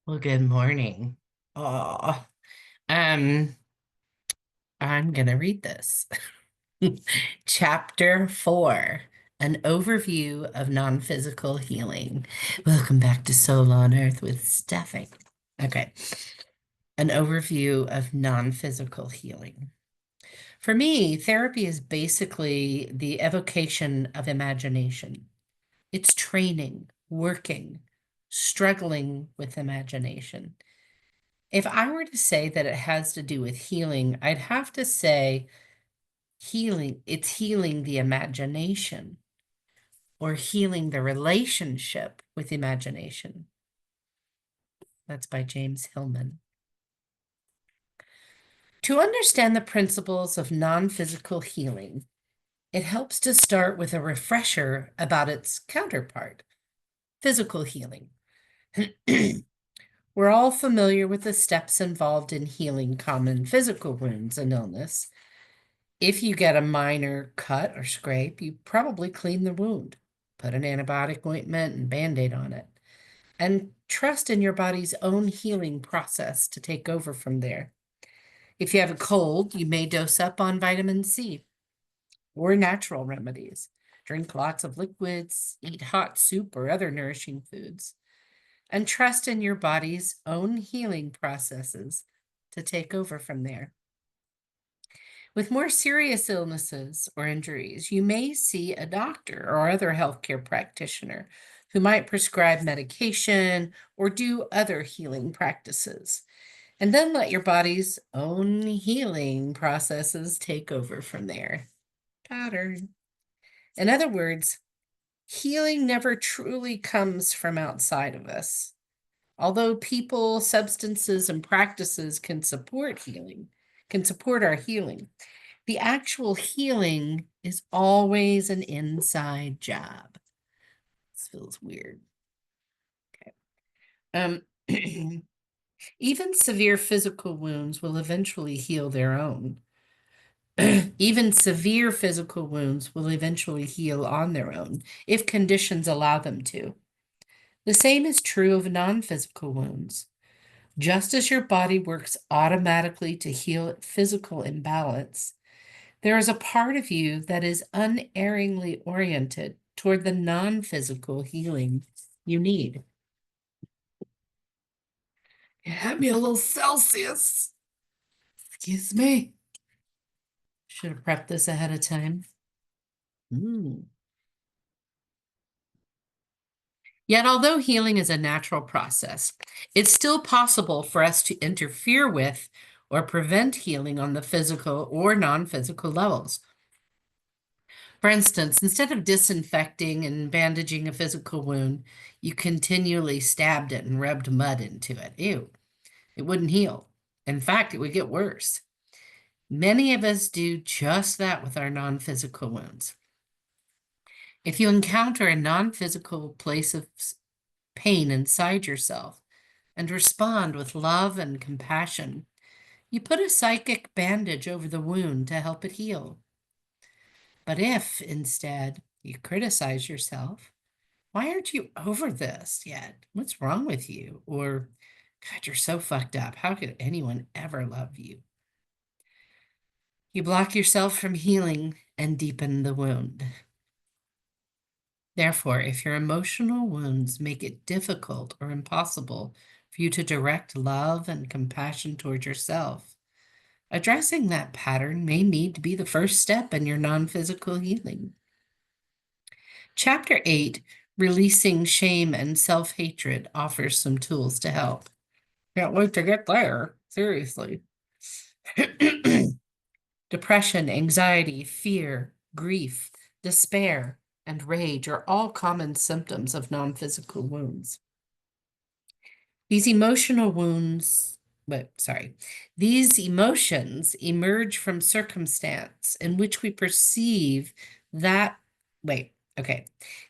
Well, good morning. Oh, um, I'm gonna read this. Chapter 4, an overview of non-physical healing. Welcome back to Soul on Earth with Steffi. Okay, an overview of non-physical healing. For me, therapy is basically the evocation of imagination. It's training, working, struggling with imagination. If I were to say that it has to do with healing, I'd have to say it's healing the imagination or healing the relationship with imagination. That's by James Hillman. To understand the principles of non-physical healing, it helps to start with a refresher about its counterpart, physical healing. We're all familiar with the steps involved in healing common physical wounds and illness. If you get a minor cut or scrape, you probably clean the wound, put an antibiotic ointment and Band-Aid on it, and trust in your body's own healing process to take over from there. If you have a cold, you may dose up on vitamin C or natural remedies. Drink lots of liquids, eat hot soup or other nourishing foods, and trust in your body's own healing processes to take over from there. With more serious illnesses or injuries, you may see a doctor or other healthcare practitioner who might prescribe medication or do other healing practices, and then let your body's own healing processes take over from there. Pattern. In other words, healing never truly comes from outside of us. Although people, substances, and practices can support our healing, the actual healing is always an inside job. This feels weird. Okay. Even severe physical wounds will eventually heal their own. Even severe physical wounds will eventually heal on their own if conditions allow them to. The same is true of non-physical wounds. Just as your body works automatically to heal physical imbalance, there is a part of you that is unerringly oriented toward the non-physical healing you need. It had me a little Celsius. Excuse me. Should have prepped this ahead of time. Yet, although healing is a natural process, it's still possible for us to interfere with or prevent healing on the physical or non-physical levels. For instance, instead of disinfecting and bandaging a physical wound, you continually stabbed it and rubbed mud into it. Ew, it wouldn't heal. In fact, it would get worse. Many of us do just that with our non-physical wounds. If you encounter a non-physical place of pain inside yourself and respond with love and compassion, you put a psychic bandage over the wound to help it heal. But if, instead, you criticize yourself, why aren't you over this yet? What's wrong with you? Or, God, you're so fucked up. How could anyone ever love you? You block yourself from healing and deepen the wound. Therefore, if your emotional wounds make it difficult or impossible for you to direct love and compassion toward yourself, addressing that pattern may need to be the first step in your non-physical healing. Chapter 8, Releasing Shame and Self-Hatred, offers some tools to help. Can't wait to get there, seriously. Depression, anxiety, fear, grief, despair, and rage are all common symptoms of non-physical wounds. These emotions emerge from circumstance in which we perceive that,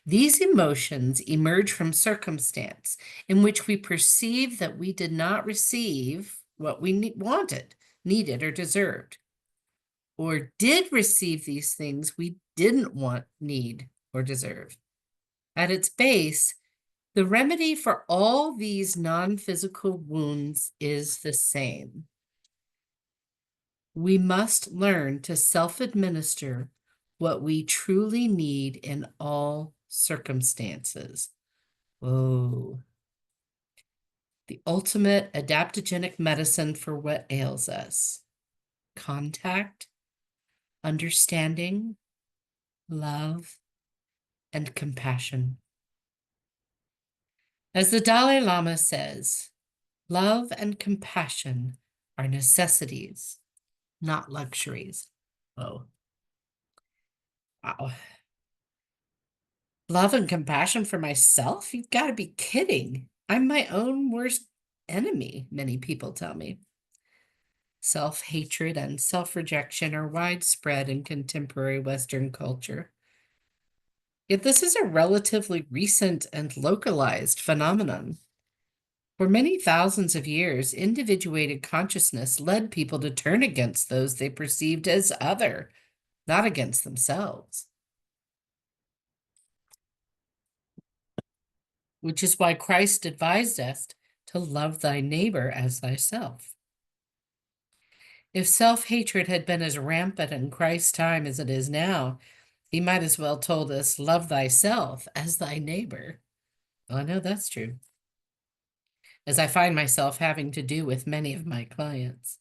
These emotions emerge from circumstance in which we perceive that we did not receive what we wanted, needed, or deserved, or did receive these things we didn't want, need, or deserve. At its base, The remedy for all these non-physical wounds is the same. We must learn to self-administer what we truly need in all circumstances. Whoa. The ultimate adaptogenic medicine for what ails us. Contact, understanding, love, and compassion. As the Dalai Lama says, love and compassion are necessities, not luxuries. Oh, wow. Love and compassion for myself? You've got to be kidding. I'm my own worst enemy, many people tell me. Self-hatred and self-rejection are widespread in contemporary Western culture. Yet this is a relatively recent and localized phenomenon. For many thousands of years, individuated consciousness led people to turn against those they perceived as other, not against themselves. Which is why Christ advised us to love thy neighbor as thyself. If self-hatred had been as rampant in Christ's time as it is now, he might as well told us, love thyself as thy neighbor. Well, I know that's true, as I find myself having to do with many of my clients.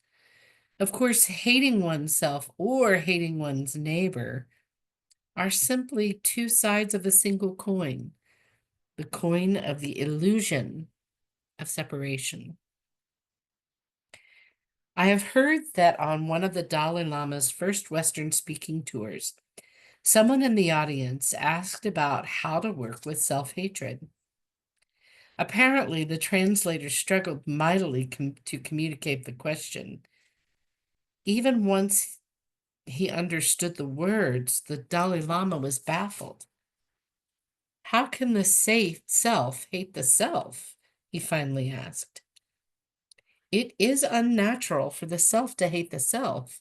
Of course, hating oneself or hating one's neighbor are simply two sides of a single coin, the coin of the illusion of separation. I have heard that on one of the Dalai Lama's first Western speaking tours, someone in the audience asked about how to work with self-hatred. Apparently, the translator struggled mightily to communicate the question. Even once he understood the words, the Dalai Lama was baffled. How can the self hate the self? He finally asked. It is unnatural for the self to hate the self,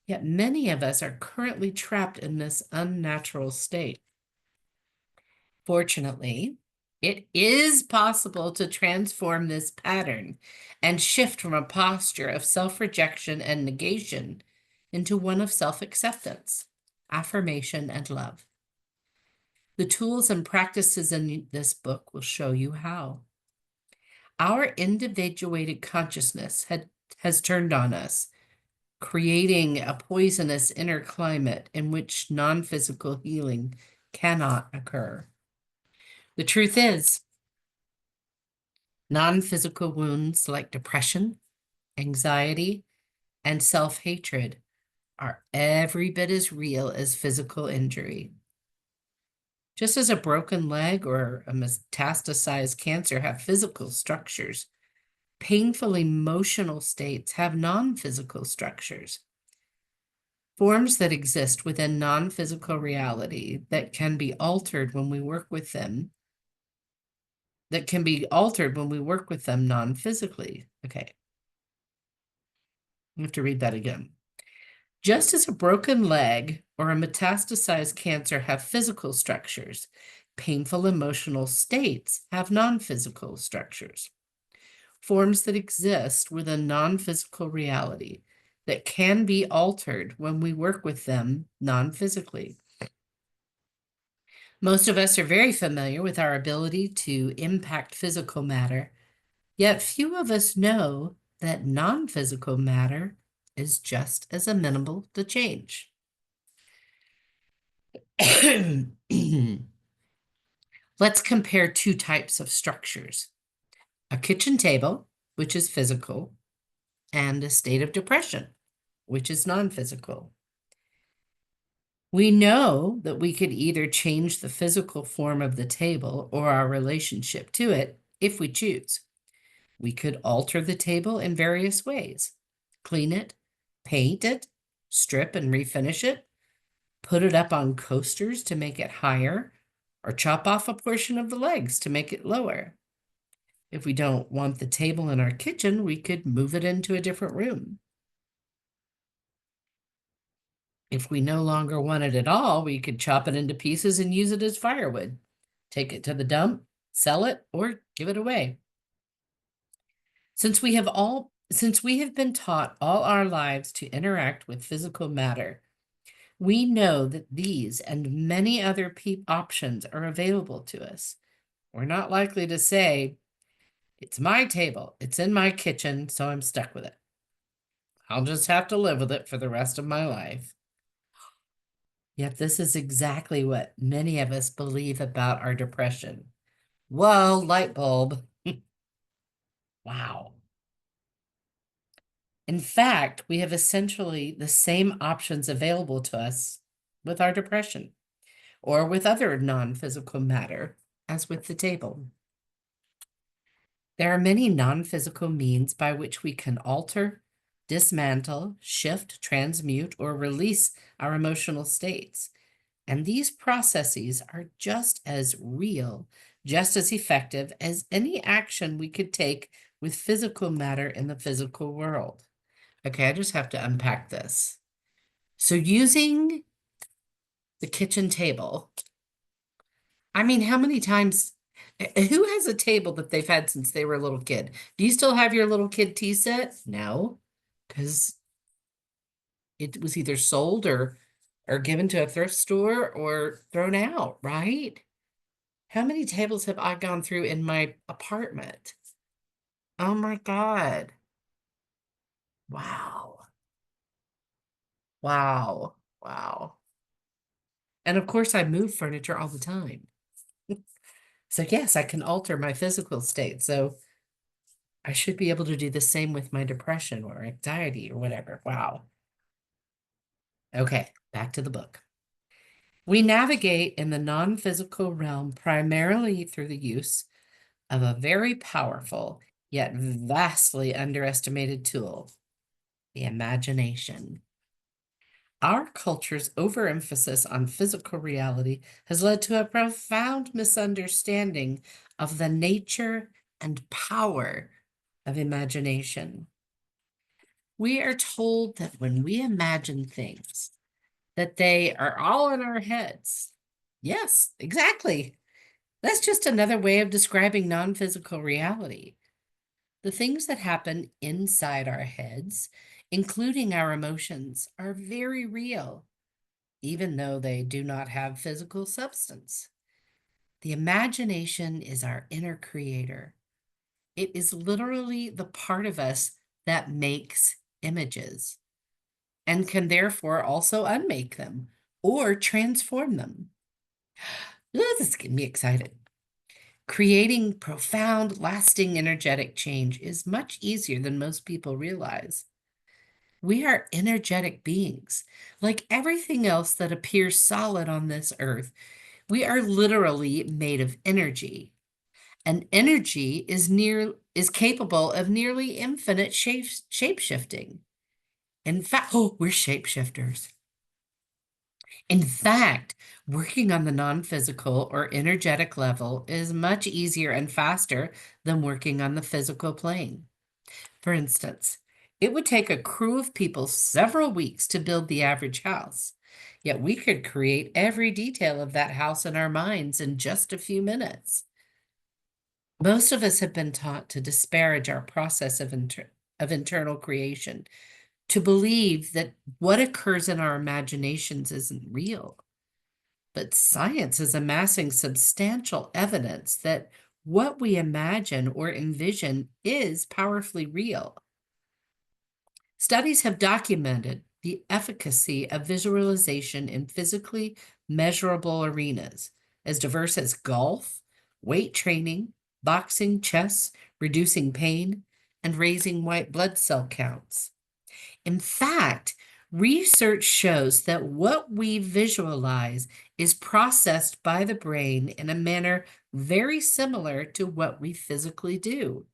yet many of us are currently trapped in this unnatural state. Fortunately, it is possible to transform this pattern and shift from a posture of self-rejection and negation into one of self-acceptance, affirmation, and love. The tools and practices in this book will show you how. Our individuated consciousness has turned on us, creating a poisonous inner climate in which non-physical healing cannot occur. The truth is, non-physical wounds like depression, anxiety, and self-hatred are every bit as real as physical injury. Just as a broken leg or a metastasized cancer have physical structures, painful emotional states have non-physical structures. Forms that exist within non-physical reality that can be altered when we work with them, non-physically. Okay. I have to read that again. Just as a broken leg or a metastasized cancer have physical structures, painful emotional states have non-physical structures. Forms that exist within non-physical reality that can be altered when we work with them non-physically. Most of us are very familiar with our ability to impact physical matter, yet few of us know that non-physical matter is just as amenable to change. Let's compare two types of structures: a kitchen table, which is physical, and a state of depression, which is non-physical. We know that we could either change the physical form of the table or our relationship to it if we choose. We could alter the table in various ways: clean it, paint it, strip and refinish it, put it up on coasters to make it higher, or chop off a portion of the legs to make it lower. If we don't want the table in our kitchen, we could move it into a different room. If we no longer want it at all, we could chop it into pieces and use it as firewood. Take it to the dump, sell it, or give it away. Since we have been taught all our lives to interact with physical matter, we know that these and many other options are available to us. We're not likely to say, it's my table, it's in my kitchen, so I'm stuck with it. I'll just have to live with it for the rest of my life. Yet this is exactly what many of us believe about our depression. Whoa, light bulb. Wow. In fact, we have essentially the same options available to us with our depression or with other non-physical matter as with the table. There are many non-physical means by which we can alter, dismantle, shift, transmute, or release our emotional states. And these processes are just as real, just as effective as any action we could take with physical matter in the physical world. Okay, I just have to unpack this. So using the kitchen table, I mean, how many times, who has a table that they've had since they were a little kid? Do you still have your little kid tea set? No, because it was either sold or given to a thrift store or thrown out, right? How many tables have I gone through in my apartment? Oh my God. Wow. Wow. Wow. And of course, I move furniture all the time. So yes, I can alter my physical state. So I should be able to do the same with my depression or anxiety or whatever. Wow. Okay, back to the book. We navigate in the non-physical realm primarily through the use of a very powerful yet vastly underestimated tool, the imagination. Our culture's overemphasis on physical reality has led to a profound misunderstanding of the nature and power of imagination. We are told that when we imagine things, that they are all in our heads. Yes, exactly. That's just another way of describing non-physical reality. The things that happen inside our heads, including our emotions, are very real, even though they do not have physical substance. The imagination is our inner creator. It is literally the part of us that makes images and can therefore also unmake them or transform them. Ooh, this is getting me excited. Creating profound, lasting, energetic change is much easier than most people realize. We are energetic beings. Like everything else that appears solid on this earth, we are literally made of energy. And energy is capable of nearly infinite shape-shifting. In fact, oh, we're shapeshifters. In fact, working on the non-physical or energetic level is much easier and faster than working on the physical plane. For instance, it would take a crew of people several weeks to build the average house, yet we could create every detail of that house in our minds in just a few minutes. Most of us have been taught to disparage our process of internal creation, to believe that what occurs in our imaginations isn't real. But science is amassing substantial evidence that what we imagine or envision is powerfully real. Studies have documented the efficacy of visualization in physically measurable arenas, as diverse as golf, weight training, boxing, chess, reducing pain, and raising white blood cell counts. In fact, research shows that what we visualize is processed by the brain in a manner very similar to what we physically do.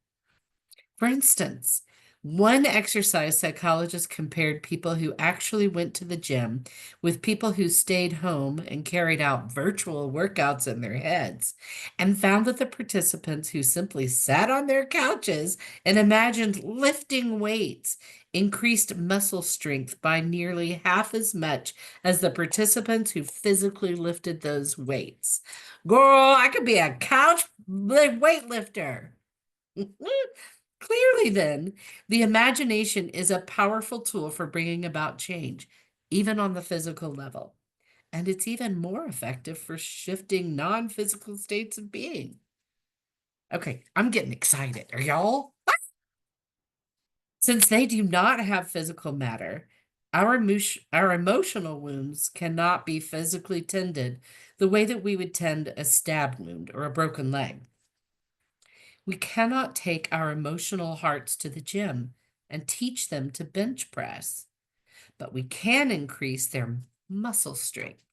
For instance, one exercise psychologist compared people who actually went to the gym with people who stayed home and carried out virtual workouts in their heads, and found that the participants who simply sat on their couches and imagined lifting weights increased muscle strength by nearly half as much as the participants who physically lifted those weights. Girl, I could be a couch weightlifter. Clearly, then, the imagination is a powerful tool for bringing about change, even on the physical level. And it's even more effective for shifting non physical states of being. Okay, I'm getting excited. Are y'all? Since they do not have physical matter, our emotional wounds cannot be physically tended the way that we would tend a stab wound or a broken leg. We cannot take our emotional hearts to the gym and teach them to bench press, but we can increase their muscle strength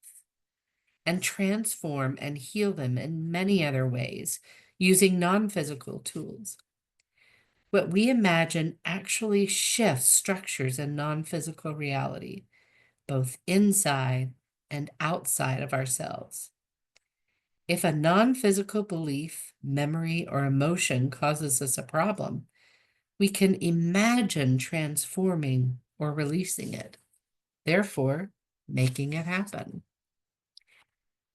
and transform and heal them in many other ways using non physical tools. What we imagine actually shifts structures in non physical reality, both inside and outside of ourselves. If a non physical belief, memory, or emotion causes us a problem, we can imagine transforming or releasing it, therefore, making it happen.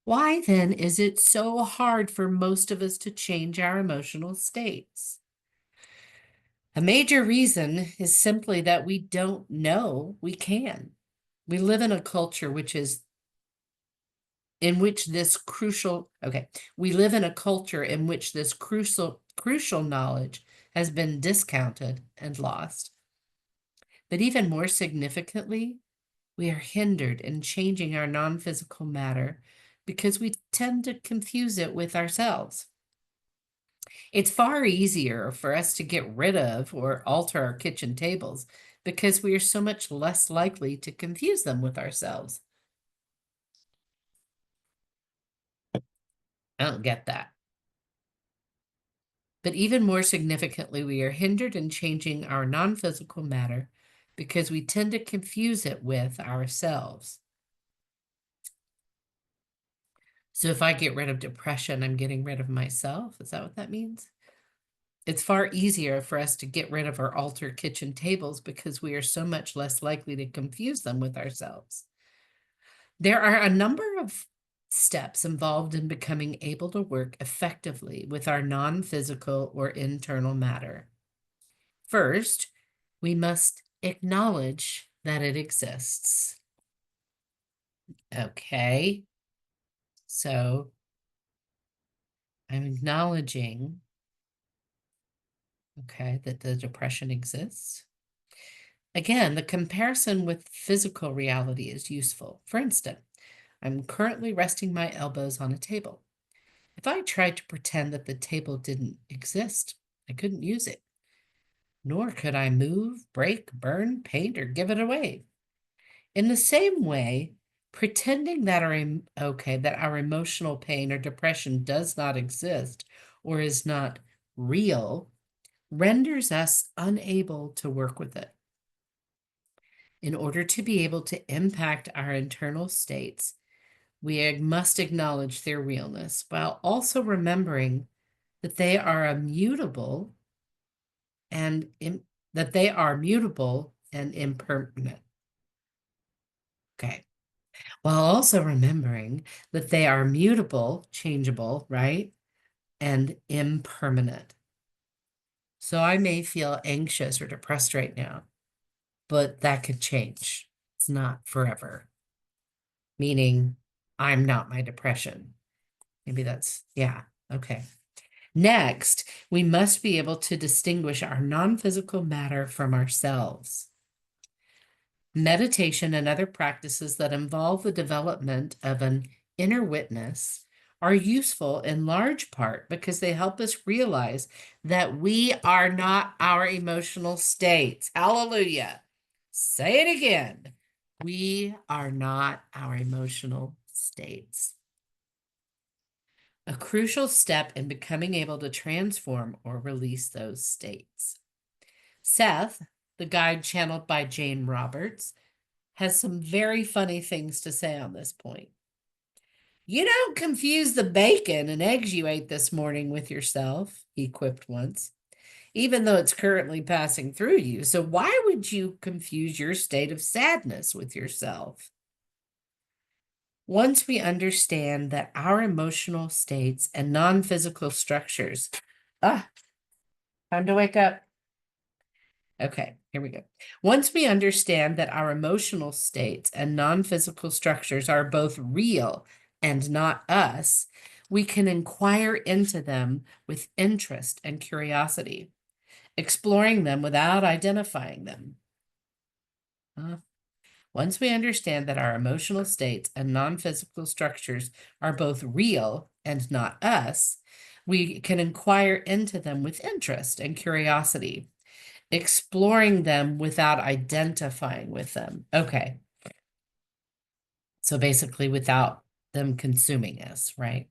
Why then is it so hard for most of us to change our emotional states? A major reason is simply that we don't know we can. We live in a culture we live in a culture in which this crucial knowledge has been discounted and lost. But even more significantly, we are hindered in changing our non-physical matter because we tend to confuse it with ourselves. It's far easier for us to get rid of or alter our kitchen tables because we are so much less likely to confuse them with ourselves. I don't get that. But even more significantly, we are hindered in changing our non-physical matter because we tend to confuse it with ourselves. So if I get rid of depression, I'm getting rid of myself. Is that what that means? It's far easier for us to get rid of our altar kitchen tables because we are so much less likely to confuse them with ourselves. There are a number of steps involved in becoming able to work effectively with our non-physical or internal matter. First, we must acknowledge that it exists. Okay, so I'm acknowledging, okay, that the depression exists. Again, the comparison with physical reality is useful. For instance, I'm currently resting my elbows on a table. If I tried to pretend that the table didn't exist, I couldn't use it. Nor could I move, break, burn, paint, or give it away. In the same way, pretending that our emotional pain or depression does not exist or is not real renders us unable to work with it. In order to be able to impact our internal states, we must acknowledge their realness while also remembering that they are immutable and impermanent. Okay. While also remembering that they are mutable, changeable, right? And impermanent. So I may feel anxious or depressed right now, but that could change. It's not forever. Meaning I'm not my depression. Maybe yeah, okay. Next, we must be able to distinguish our non-physical matter from ourselves. Meditation and other practices that involve the development of an inner witness are useful in large part because they help us realize that we are not our emotional states. Hallelujah. Say it again. We are not our emotional states. A crucial step in becoming able to transform or release those states. Seth, the guide channeled by Jane Roberts, has some very funny things to say on this point. You don't confuse the bacon and eggs you ate this morning with yourself, he quipped once. even though it's currently passing through you. So why would you confuse your state of sadness with yourself? Once we understand that our emotional states and non-physical structures, time to wake up. Okay, here we go. Once we understand that our emotional states and non-physical structures are both real and not us, we can inquire into them with interest and curiosity, exploring them without identifying them. Once we understand that our emotional states and non-physical structures are both real and not us, we can inquire into them with interest and curiosity, exploring them without identifying with them. Okay. So basically, without them consuming us, right?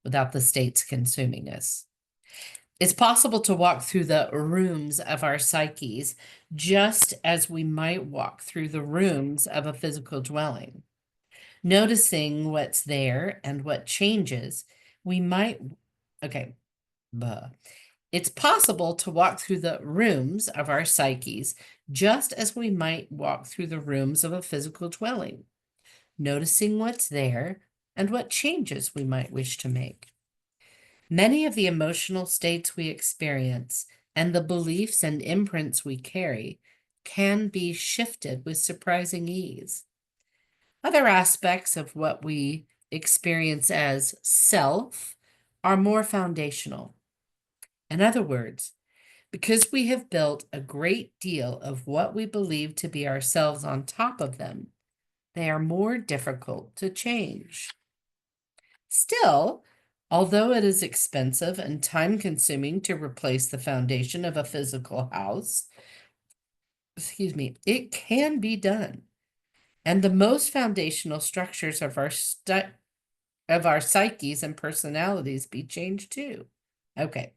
Without the states consuming us. It's possible to walk through the rooms of our psyches just as we might walk through the rooms of a physical dwelling. Noticing what's there and what changes, we might, okay, it's possible to walk through the rooms of our psyches just as we might walk through the rooms of a physical dwelling, noticing what's there and what changes we might wish to make. Many of the emotional states we experience and the beliefs and imprints we carry can be shifted with surprising ease. Other aspects of what we experience as self are more foundational. In other words, because we have built a great deal of what we believe to be ourselves on top of them, they are more difficult to change. Still, although it is expensive and time-consuming to replace the foundation of a physical house, it can be done. And the most foundational structures of our psyches and personalities be changed too. Okay,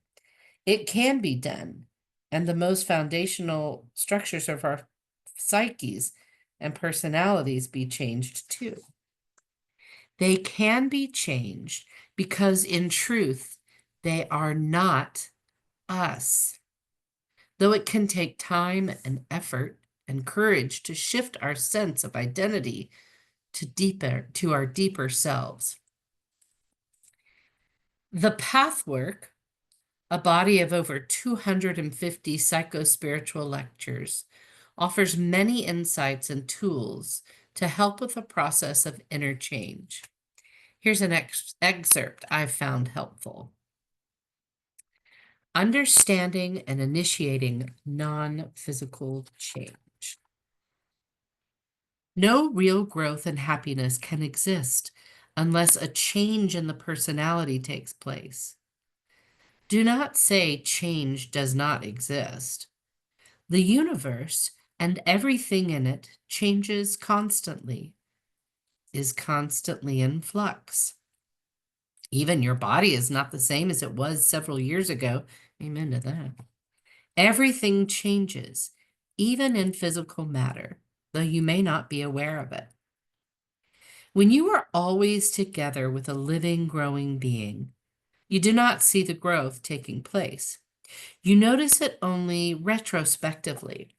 it can be done, and the most foundational structures of our psyches and personalities be changed too. They can be changed because in truth, they are not us. Though it can take time and effort and courage to shift our sense of identity to our deeper selves. The Pathwork, a body of over 250 psychospiritual lectures, offers many insights and tools to help with the process of inner change. Here's an excerpt I've found helpful. Understanding and initiating non-physical change. No real growth and happiness can exist unless a change in the personality takes place. Do not say change does not exist. The universe and everything in it changes constantly, is constantly in flux. Even your body is not the same as it was several years ago. Amen to that. Everything changes, even in physical matter, though you may not be aware of it. When you are always together with a living, growing being, you do not see the growth taking place. You notice it only retrospectively.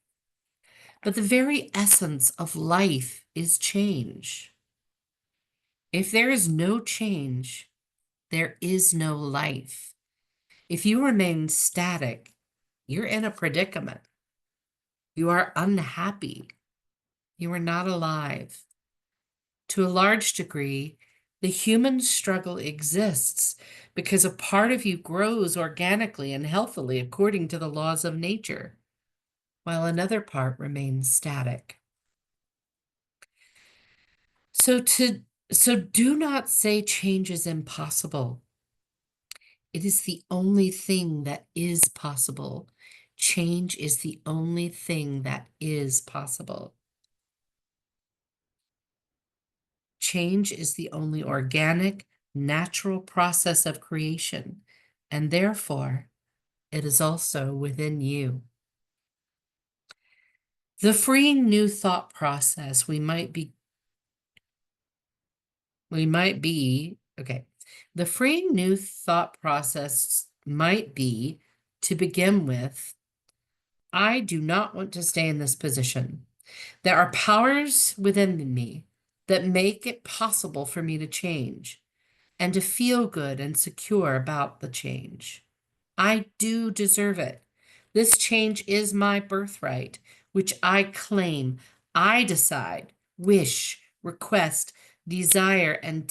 But the very essence of life is change. If there is no change, there is no life. If you remain static, you're in a predicament. You are unhappy. You are not alive. To a large degree, the human struggle exists because a part of you grows organically and healthily according to the laws of nature, while another part remains static. So do not say change is impossible. It is the only thing that is possible. Change is the only thing that is possible. Change is the only organic, natural process of creation, and therefore it is also within you. The freeing new thought process the freeing new thought process might be To begin with, I do not want to stay in this position. There are powers within me that make it possible for me to change and to feel good and secure about the change. I do deserve it. This change is my birthright, which I claim. I decide, wish, request, desire, and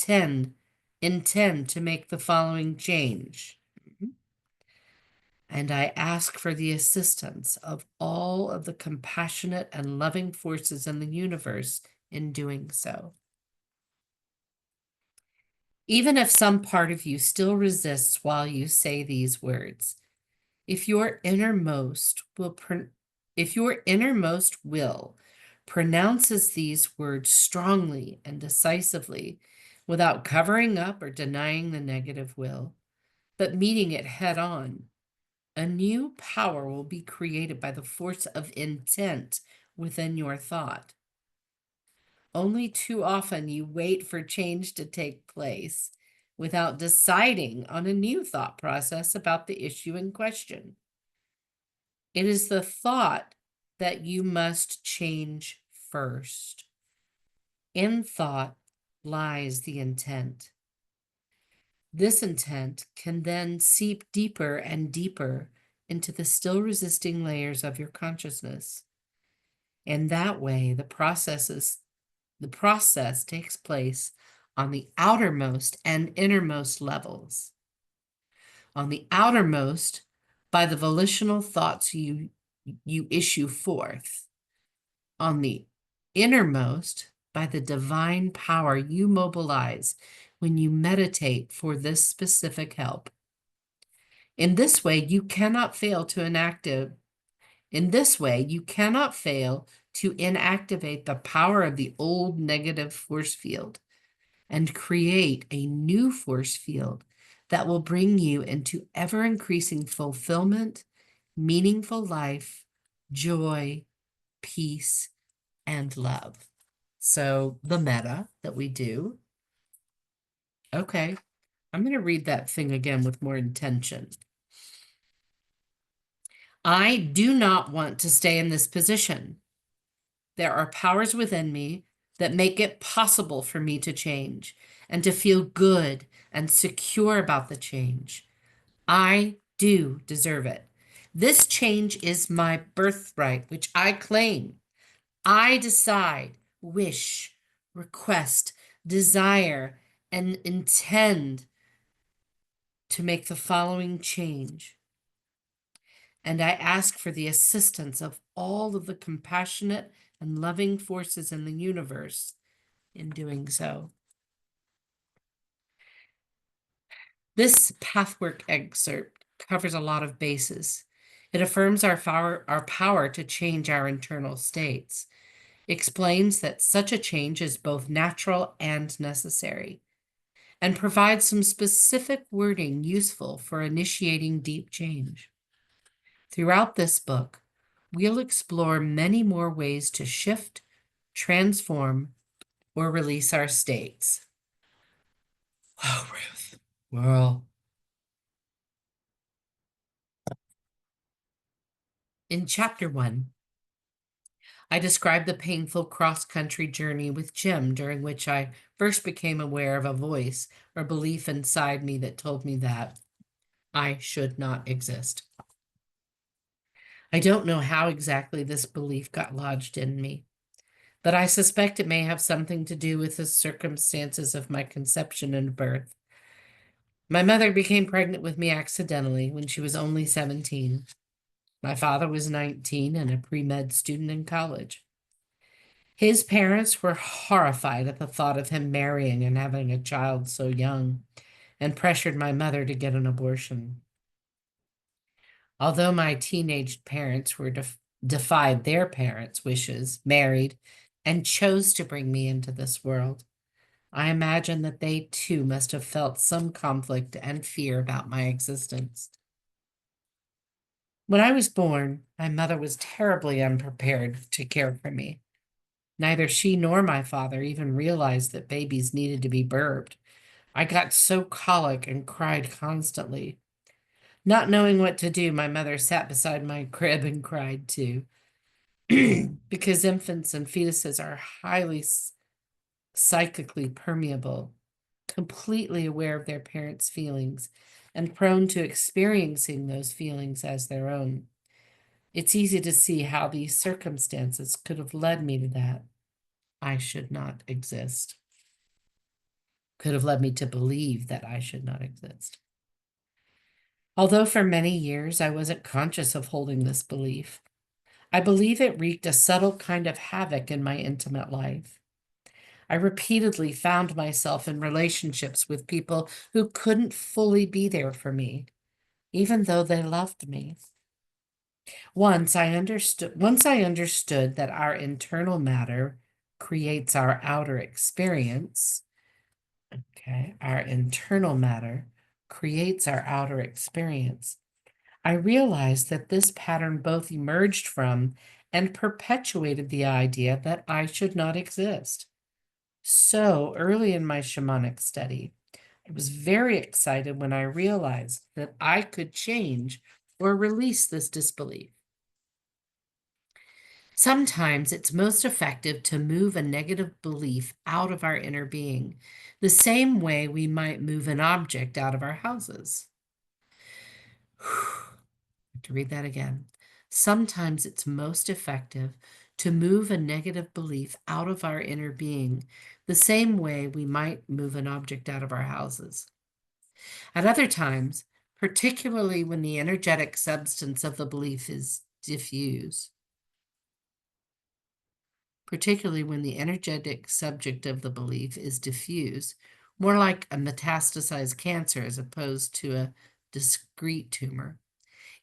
intend to make the following change. And I ask for the assistance of all of the compassionate and loving forces in the universe in doing so. Even if some part of you still resists while you say these words, if your innermost will pronounces these words strongly and decisively without covering up or denying the negative will, but meeting it head on, a new power will be created by the force of intent within your thought. Only too often you wait for change to take place without deciding on a new thought process about the issue in question. It is the thought that you must change first. In thought lies the intent. This intent can then seep deeper and deeper into the still resisting layers of your consciousness. And that way, the process takes place on the outermost and innermost levels. On the outermost, by the volitional thoughts you issue forth. On the innermost, by the divine power you mobilize when you meditate for this specific help. In this way, you cannot fail to inactivate the power of the old negative force field and create a new force field that will bring you into ever-increasing fulfillment, meaningful life, joy, peace, and love. So the meta that we do. Okay, I'm going to read that thing again with more intention. I do not want to stay in this position. There are powers within me that make it possible for me to change and to feel good and secure about the change. I do deserve it. This change is my birthright, which I claim. I decide, wish, request, desire, and intend to make the following change. And I ask for the assistance of all of the compassionate and loving forces in the universe in doing so. This Pathwork excerpt covers a lot of bases. It affirms our power to change our internal states, explains that such a change is both natural and necessary, and provides some specific wording useful for initiating deep change. Throughout this book, we'll explore many more ways to shift, transform, or release our states. Wow, Ruth. Well, in chapter 1, I described the painful cross-country journey with Jim, during which I first became aware of a voice or belief inside me that told me that I should not exist. I don't know how exactly this belief got lodged in me, but I suspect it may have something to do with the circumstances of my conception and birth. My mother became pregnant with me accidentally when she was only 17. My father was 19 and a pre-med student in college. His parents were horrified at the thought of him marrying and having a child so young, and pressured my mother to get an abortion. Although my teenage parents defied their parents' wishes, married, and chose to bring me into this world, I imagine that they too must have felt some conflict and fear about my existence. When I was born, my mother was terribly unprepared to care for me. Neither she nor my father even realized that babies needed to be burped. I got so colic and cried constantly. Not knowing what to do, my mother sat beside my crib and cried too. Because infants and fetuses are highly psychically permeable, completely aware of their parents' feelings, and prone to experiencing those feelings as their own. It's easy to see how these circumstances could have led me to that. I should not exist. Could have led me to believe that I should not exist. Although for many years I wasn't conscious of holding this belief, I believe it wreaked a subtle kind of havoc in my intimate life. I repeatedly found myself in relationships with people who couldn't fully be there for me, even though they loved me. Once I understood that our internal matter creates our outer experience. Okay, our internal matter creates our outer experience. I realized that this pattern both emerged from and perpetuated the idea that I should not exist. So early in my shamanic study, I was very excited when I realized that I could change or release this disbelief. Sometimes it's most effective to move a negative belief out of our inner being, the same way we might move an object out of our houses. To read that again. Sometimes it's most effective to move a negative belief out of our inner being, the same way we might move an object out of our houses. At other times, particularly when the energetic substance of the belief is diffuse, more like a metastasized cancer as opposed to a discrete tumor,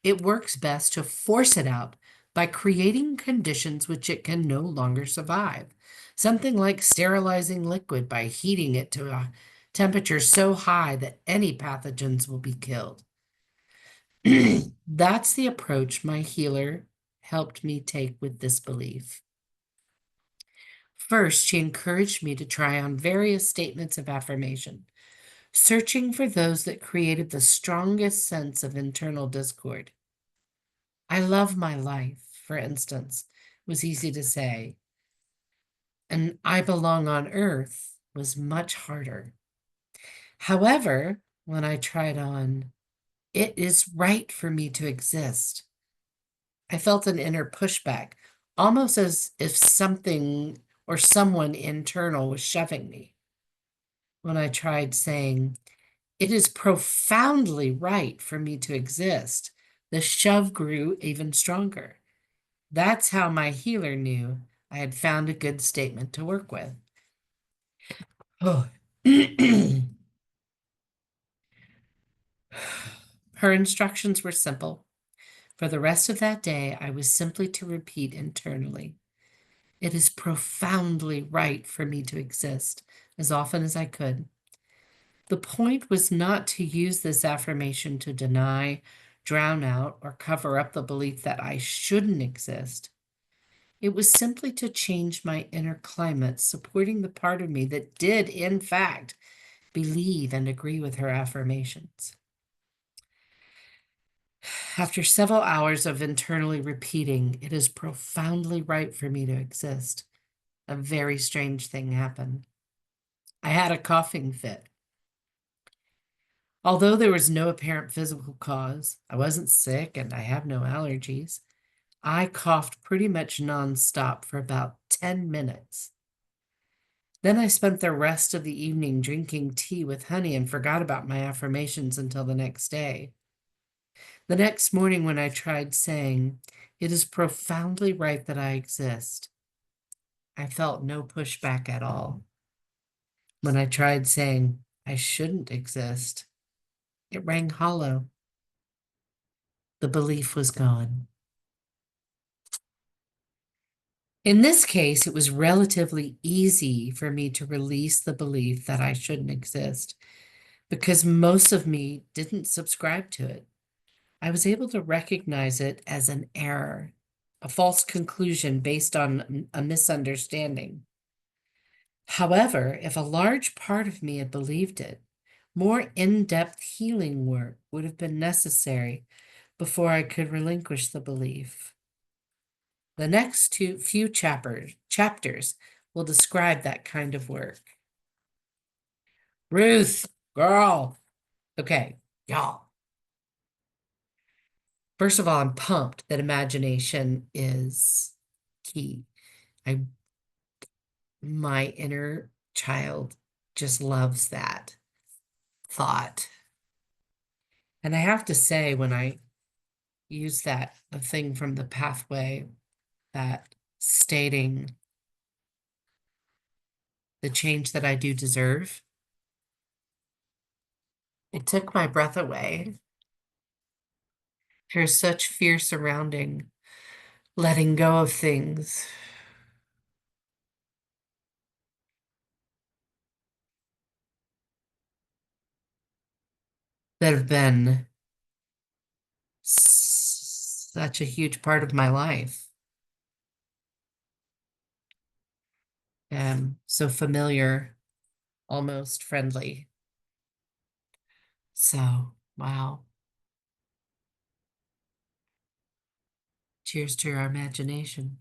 it works best to force it out by creating conditions which it can no longer survive. Something like sterilizing liquid by heating it to a temperature so high that any pathogens will be killed. That's the approach my healer helped me take with this belief. First, she encouraged me to try on various statements of affirmation, searching for those that created the strongest sense of internal discord. I love my life, for instance, was easy to say. And I belong on earth was much harder. However, when I tried on, it is right for me to exist, I felt an inner pushback, almost as if something or someone internal was shoving me. When I tried saying, it is profoundly right for me to exist, the shove grew even stronger. That's how my healer knew I had found a good statement to work with. Oh. Her instructions were simple. For the rest of that day, I was simply to repeat internally, it is profoundly right for me to exist, as often as I could. The point was not to use this affirmation to deny, drown out, or cover up the belief that I shouldn't exist. It was simply to change my inner climate, supporting the part of me that did, in fact, believe and agree with her affirmations. After several hours of internally repeating, it is profoundly right for me to exist, a very strange thing happened. I had a coughing fit. Although there was no apparent physical cause, I wasn't sick and I have no allergies. I coughed pretty much nonstop for about 10 minutes. Then I spent the rest of the evening drinking tea with honey and forgot about my affirmations until the next day. The next morning, when I tried saying, it is profoundly right that I exist, I felt no pushback at all. When I tried saying, I shouldn't exist, it rang hollow. The belief was gone. In this case, it was relatively easy for me to release the belief that I shouldn't exist because most of me didn't subscribe to it. I was able to recognize it as an error, a false conclusion based on a misunderstanding. However, if a large part of me had believed it, More in-depth healing work would have been necessary before I could relinquish the belief. The next few chapters will describe that kind of work. Ruth, girl. Okay, y'all. First of all, I'm pumped that imagination is key. My inner child just loves that thought. And I have to say, when I use that, the thing from the pathway, that stating the change that I do deserve, it took my breath away. There's such fear surrounding letting go of things that have been such a huge part of my life and so familiar, almost friendly. So, wow. Cheers to our imagination.